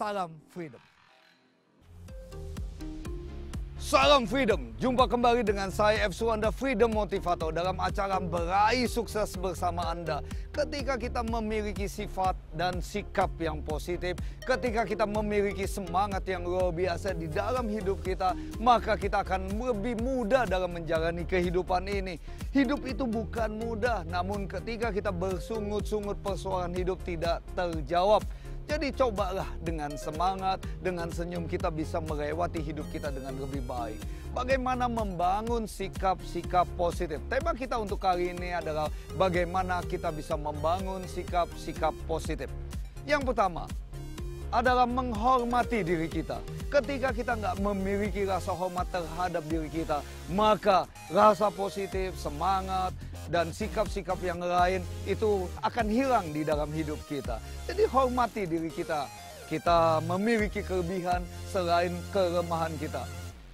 salam freedom. Salam freedom, jumpa kembali dengan saya F. Suwanda, Freedom Motivator, dalam acara Meraih Sukses Bersama Anda. Ketika kita memiliki sifat dan sikap yang positif, ketika kita memiliki semangat yang luar biasa di dalam hidup kita, maka kita akan lebih mudah dalam menjalani kehidupan ini. Hidup itu bukan mudah, namun ketika kita bersungut-sungut persoalan hidup tidak terjawab. Jadi cobalah dengan semangat, dengan senyum kita bisa melewati hidup kita dengan lebih baik. Bagaimana membangun sikap-sikap positif. Tema kita untuk kali ini adalah bagaimana kita bisa membangun sikap-sikap positif. Yang pertama adalah menghormati diri kita. Ketika kita nggak memiliki rasa hormat terhadap diri kita, maka rasa positif, semangat, dan sikap-sikap yang lain itu akan hilang di dalam hidup kita. Jadi hormati diri kita. Kita memiliki kelebihan selain kelemahan kita.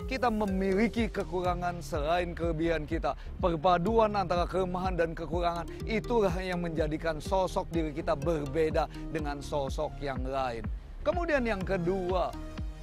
Kita memiliki kekurangan selain kelebihan kita. Perpaduan antara kelemahan dan kekurangan itulah yang menjadikan sosok diri kita berbeda dengan sosok yang lain. Kemudian yang kedua,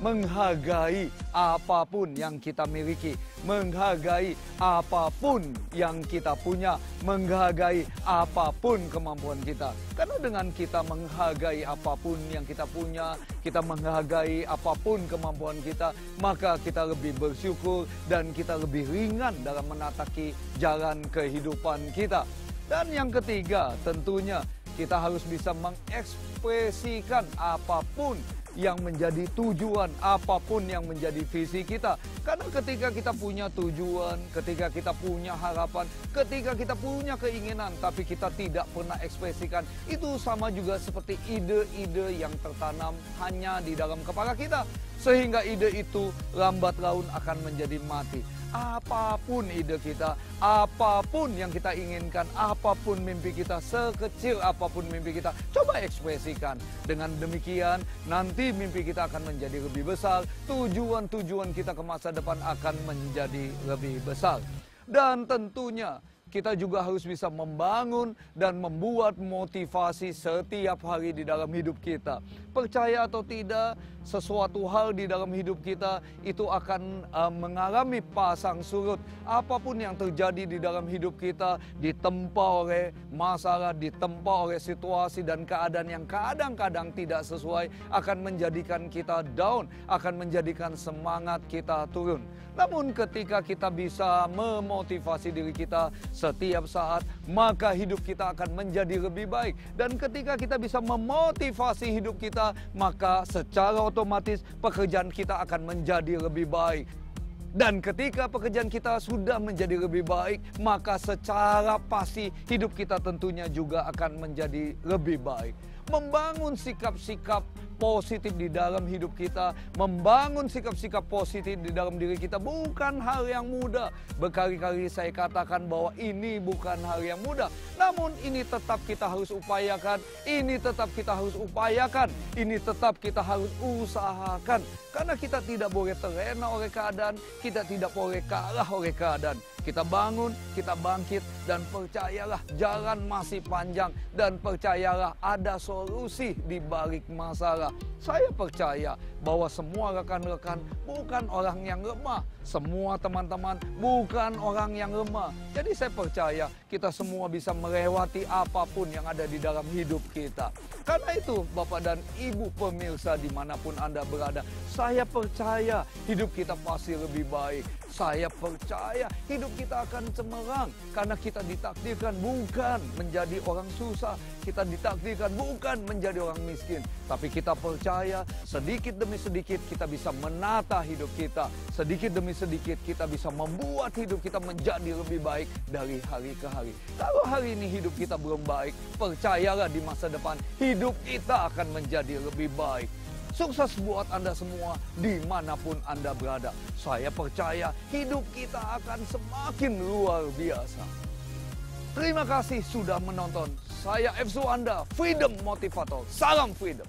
menghargai apapun yang kita miliki, menghargai apapun yang kita punya, menghargai apapun kemampuan kita. Karena dengan kita menghargai apapun yang kita punya, kita menghargai apapun kemampuan kita, maka kita lebih bersyukur dan kita lebih ringan dalam menataki jalan kehidupan kita. Dan yang ketiga, tentunya kita harus bisa mengekspresikan apapun yang menjadi tujuan, apapun yang menjadi visi kita. Karena ketika kita punya tujuan, ketika kita punya harapan, ketika kita punya keinginan, tapi kita tidak pernah ekspresikan, itu sama juga seperti ide-ide yang tertanam hanya di dalam kepala kita. Sehingga ide itu lambat laun akan menjadi mati. Apapun ide kita, apapun yang kita inginkan, apapun mimpi kita, sekecil apapun mimpi kita, coba ekspresikan. Dengan demikian, nanti mimpi kita akan menjadi lebih besar, tujuan-tujuan kita ke masa depan akan menjadi lebih besar. Dan tentunya kita juga harus bisa membangun dan membuat motivasi setiap hari di dalam hidup kita. Percaya atau tidak, sesuatu hal di dalam hidup kita itu akan mengalami pasang surut. Apapun yang terjadi di dalam hidup kita ditempa oleh masalah, ditempa oleh situasi dan keadaan yang kadang-kadang tidak sesuai, akan menjadikan kita down, akan menjadikan semangat kita turun. Namun ketika kita bisa memotivasi diri kita setiap saat, maka hidup kita akan menjadi lebih baik. Dan ketika kita bisa memotivasi hidup kita, maka secara otomatis pekerjaan kita akan menjadi lebih baik. Dan ketika pekerjaan kita sudah menjadi lebih baik, maka secara pasti hidup kita tentunya juga akan menjadi lebih baik. Membangun sikap-sikap positif di dalam hidup kita, membangun sikap-sikap positif di dalam diri kita bukan hal yang mudah. Berkali-kali saya katakan bahwa ini bukan hal yang mudah. Namun ini tetap kita harus upayakan, ini tetap kita harus upayakan, ini tetap kita harus usahakan. Karena kita tidak boleh terlena oleh keadaan, kita tidak boleh kalah oleh keadaan. Kita bangun, kita bangkit, dan percayalah jalan masih panjang, dan percayalah ada solusi di balik masalah. Saya percaya bahwa semua rekan-rekan bukan orang yang lemah, semua teman-teman bukan orang yang lemah. Jadi saya percaya kita semua bisa melewati apapun yang ada di dalam hidup kita. Karena itu Bapak dan Ibu pemirsa dimanapun Anda berada, saya percaya hidup kita pasti lebih baik. Saya percaya hidup kita akan cemerlang karena kita ditakdirkan bukan menjadi orang susah, kita ditakdirkan bukan menjadi orang miskin, tapi kita percaya sedikit demi sedikit kita bisa menata hidup kita, sedikit demi sedikit kita bisa membuat hidup kita menjadi lebih baik dari hari ke hari. Kalau hari ini hidup kita belum baik, percayalah di masa depan hidup kita akan menjadi lebih baik. Sukses buat Anda semua dimanapun Anda berada. Saya percaya hidup kita akan semakin luar biasa. Terima kasih sudah menonton. Saya F. Suwanda, Freedom Motivator. Salam Freedom.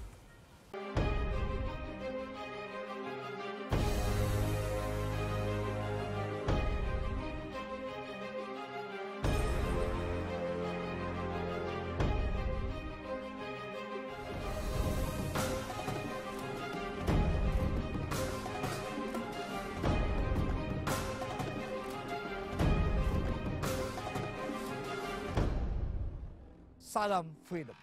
Salam Freedom.